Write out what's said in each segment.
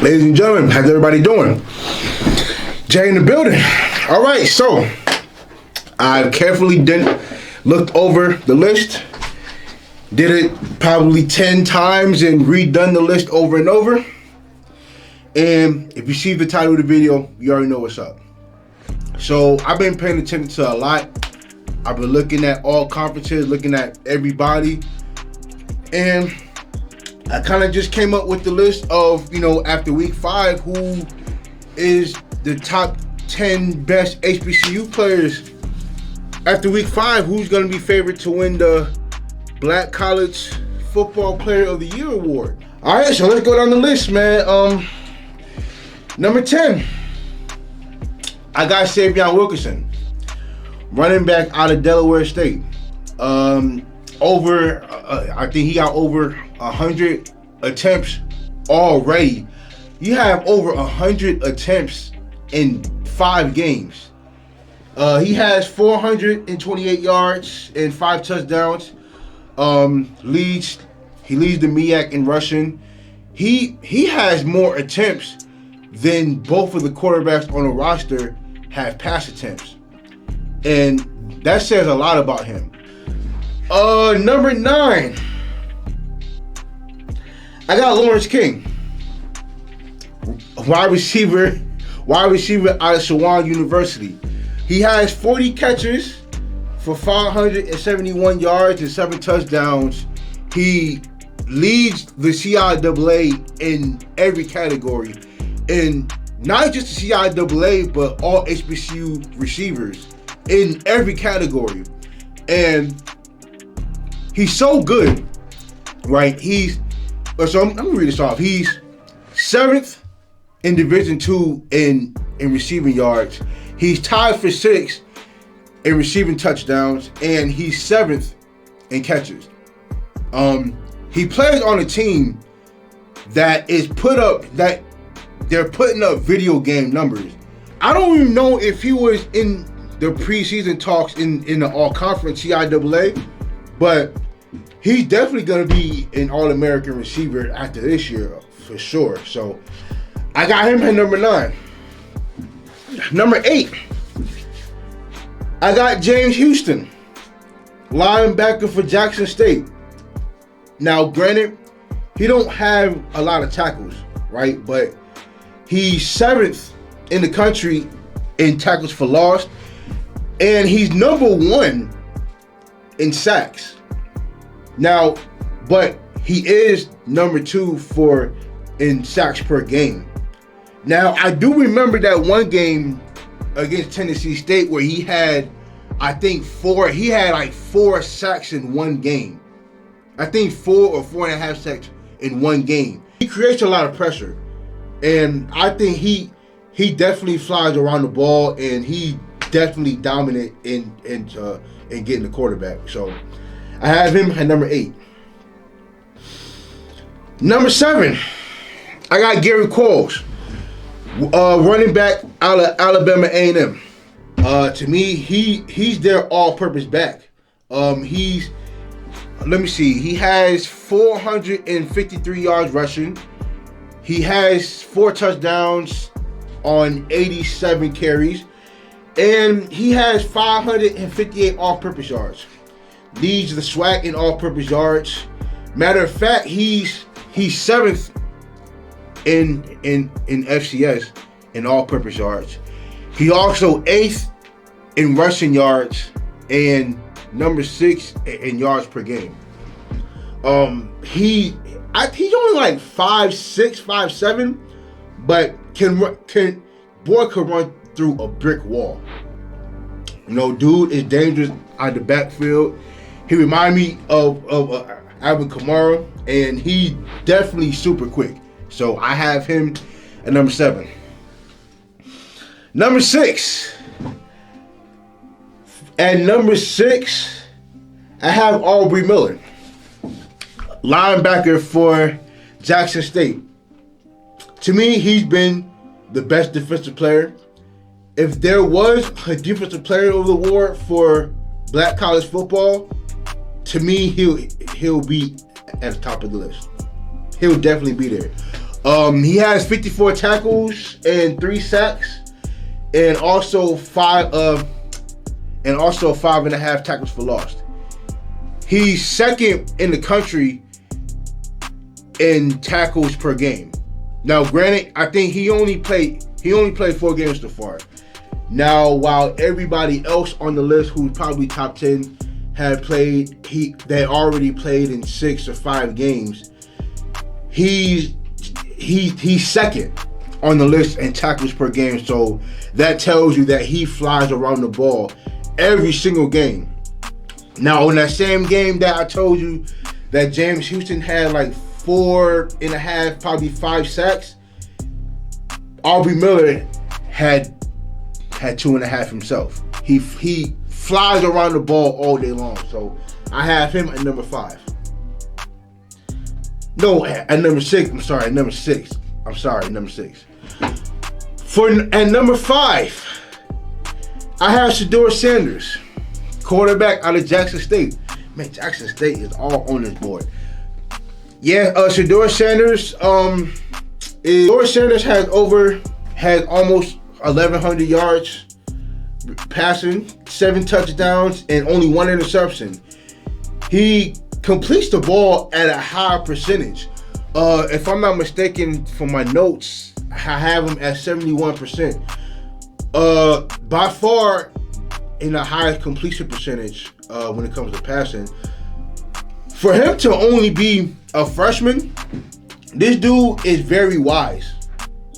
Ladies and gentlemen, how's everybody doing? Jay in the building. All right, so I carefully looked over the list, did it probably 10 times and redone the list over and over. And if you see the title of the video, you already know what's up. So I've been paying attention to a lot. I've been looking at all conferences, looking at everybody, and I kind of just came up with the list of, after week 5, who is the top 10 best HBCU players. After week 5, who's going to be favored to win the Black College Football Player of the Year award? All right, so let's go down the list, man. Number 10, I got SY'VEON Wilkerson, running back out of Delaware State. I think he got over 100 attempts already. You have over 100 attempts in 5 games. He has 428 yards and 5 touchdowns. He leads the MEAC in rushing. He has more attempts than both of the quarterbacks on the roster have pass attempts, and that says a lot about him. Number 9, I got Laurence King, wide receiver out of JUWAN University. He has 40 catches for 571 yards and 7 touchdowns. He leads the CIAA in every category, and not just the CIAA, but all HBCU receivers in every category. And he's so good, right? So I'm gonna read this off. He's 7th in Division II in receiving yards. He's tied for 6th in receiving touchdowns, and he's 7th in catches. He plays on a team that they're putting up video game numbers. I don't even know if he was in the preseason talks in the all-conference CIAA, but he's definitely going to be an All-American receiver after this year, for sure. So I got him at number 9. Number 8, I got James Houston, linebacker for Jackson State. Now, granted, he don't have a lot of tackles, right? But he's 7th in the country in tackles for loss, and he's number 1 in sacks. Now, but he is number 2 in sacks per game. Now, I do remember that one game against Tennessee State where he had, I think, 4 sacks in one game. I think 4 or 4.5 sacks in one game. He creates a lot of pressure, and I think he definitely flies around the ball, and he definitely dominant in getting the quarterback. So I have him at number 8. Number 7, I got Gary QUARLES, running back out of Alabama A&M. To me, he's their all-purpose back. Let me see. He has 453 yards rushing. He has 4 touchdowns on 87 carries, and he has 558 all-purpose yards. Leads the SWAC in all-purpose yards. Matter of fact, he's 7th in FCS in all-purpose yards. He also 8th in rushing yards and number 6 in yards per game. He's only like 5'6", 5'7", but can run through a brick wall. Dude is dangerous out the backfield. He reminds me of Alvin Kamara, and he's definitely super quick. So I have him at number 7. Number 6. At number 6, I have Aubrey Miller, linebacker for Jackson State. To me, he's been the best defensive player. If there was a defensive player of the award for Black college football, to me, he'll be at the top of the list. He'll definitely be there. He has 54 tackles and 3 sacks, and also 5.5 tackles for loss. He's second in the country in tackles per game. Now, granted, I think he only played 4 games so far. Now, while everybody else on the list who's probably top 10 had played, they already played in 6 or 5 games. He's second on the list in tackles per game, so that tells you that he flies around the ball every single game. Now, in that same game that I told you that James Houston had like 4.5, probably 5 sacks, Aubrey Miller had 2.5 himself. He flies around the ball all day long, so I have him at number 5. No, at number 6. I'm sorry, at number 6. Number 6. At number 5, I have SHEDUER Sanders, quarterback out of Jackson State. Man, Jackson State is all on this board. Yeah, SHEDUER Sanders. SHEDUER Sanders has almost 1,100 yards passing, 7 touchdowns, and only 1 interception. He completes the ball at a high percentage. If I'm not mistaken, from my notes, I have him at 71%. By far in the highest completion percentage when it comes to passing. For him to only be a freshman, this dude is very wise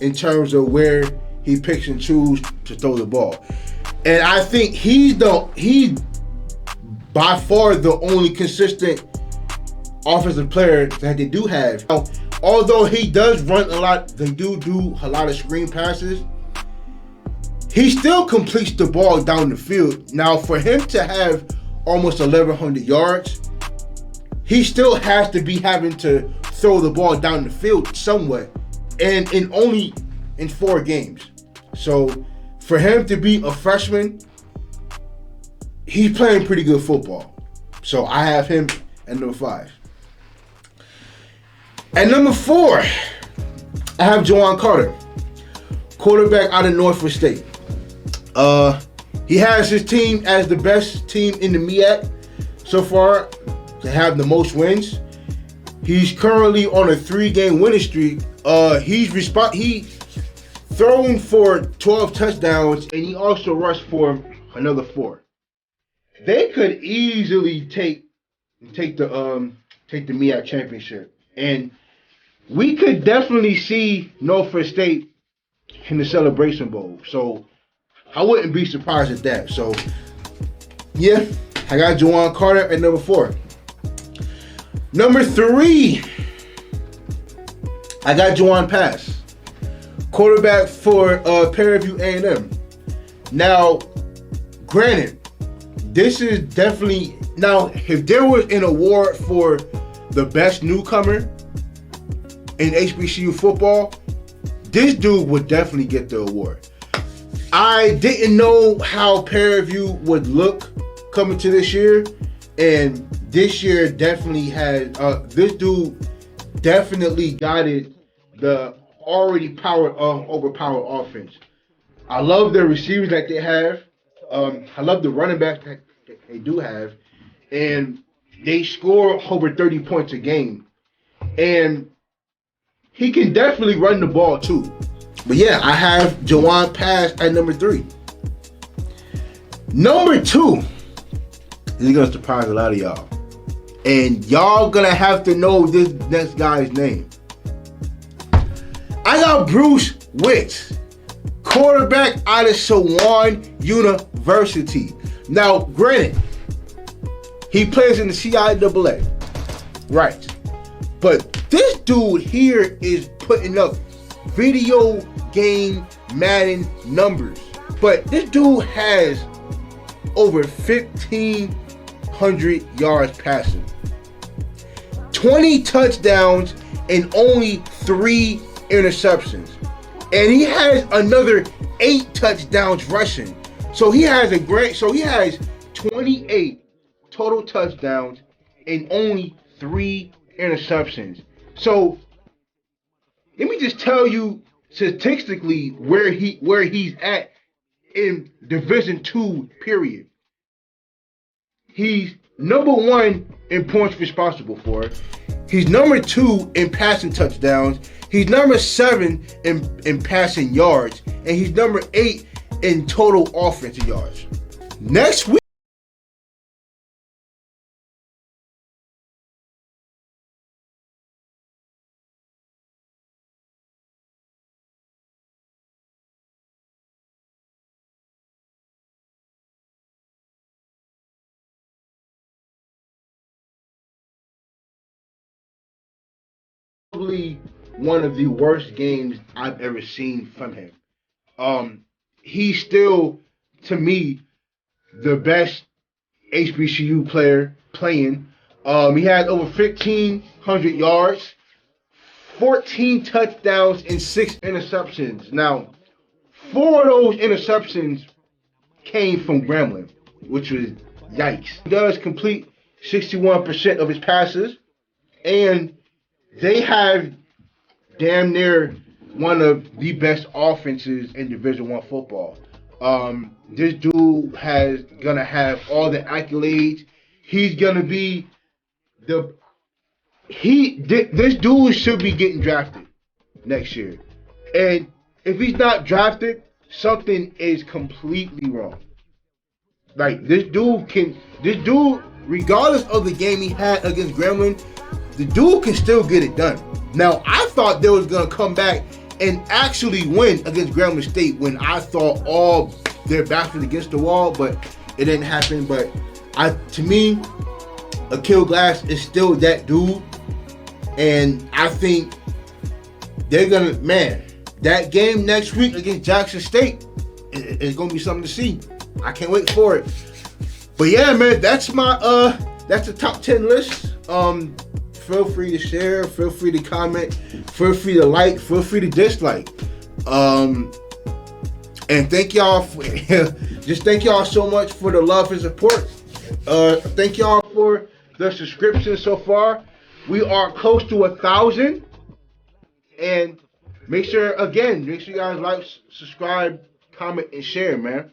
in terms of where he picks and chooses to throw the ball. And I think he's by far the only consistent offensive player that they do have. Now, although he does run a lot, they do a lot of screen passes, he still completes the ball down the field. Now, for him to have almost 1,100 yards, he still has to be having to throw the ball down the field somewhat, and only in 4 games. So for him to be a freshman, he's playing pretty good football. So I have him at number 5. At number 4, I have JUWAN Carter, quarterback out of Norfolk State. He has his team as the best team in the MEAC so far to have the most wins. He's currently on a 3-game winning streak. He thrown for 12 touchdowns, and he also rushed for another 4. They could easily take the MEAC championship, and we could definitely see Norfolk State in the Celebration Bowl. So I wouldn't be surprised at that. So yeah, I got JUWAN Carter at number 4. Number 3, I got Juwan Pass, quarterback for Prairie A&M. Now, granted, this is definitely, now if there was an award for the best newcomer in HBCU football, this dude would definitely get the award. I didn't know how Prairie would look coming to this year, and this year definitely had, this dude definitely guided the already overpowered offense. I love the receivers that they have. I love the running backs that they do have, and they score over 30 points a game. And he can definitely run the ball too. But yeah, I have JUWAN Pass at number 3. Number 2, this is gonna surprise a lot of y'all, and y'all gonna have to know this next guy's name. I got Bruce Witt, quarterback out of SY'VEON University. Now, granted, he plays in the CIAA, right? But this dude here is putting up video game Madden numbers. But this dude has over 1,500 yards passing, 20 touchdowns, and only 3 interceptions. And he has another 8 touchdowns rushing. So he has 28 total touchdowns and only 3 interceptions. So let me just tell you statistically where he's at in Division II, period. He's number 1 in points responsible for. He's number 2 in passing touchdowns. He's number 7 in passing yards. And he's number 8 in total offensive yards. Next week, probably one of the worst games I've ever seen from him. He's still, to me, the best HBCU player playing. He had over 1,500 yards, 14 touchdowns, and 6 interceptions. Now, 4 of those interceptions came from Grambling, which was yikes. He does complete 61% of his passes, and they have damn near one of the best offenses in Division I football. This dude gonna have all the accolades. He's gonna be this dude should be getting drafted next year. And if he's not drafted, something is completely wrong. Like this dude, regardless of the game he had against Grambling, the dude can still get it done. Now, I thought they was gonna come back and actually win against Grambling State when I thought all their backs were against the wall, but it didn't happen. But to me, Akil Glass is still that dude, and I think they're gonna, that game next week against Jackson State is gonna be something to see. I can't wait for it. But yeah, man, that's the top 10 list. Feel free to share, feel free to comment, feel free to like, feel free to dislike. And thank y'all thank y'all so much for the love and support. Thank y'all for the subscriptions so far. We are close to 1,000. And make sure you guys like, subscribe, comment, and share, man.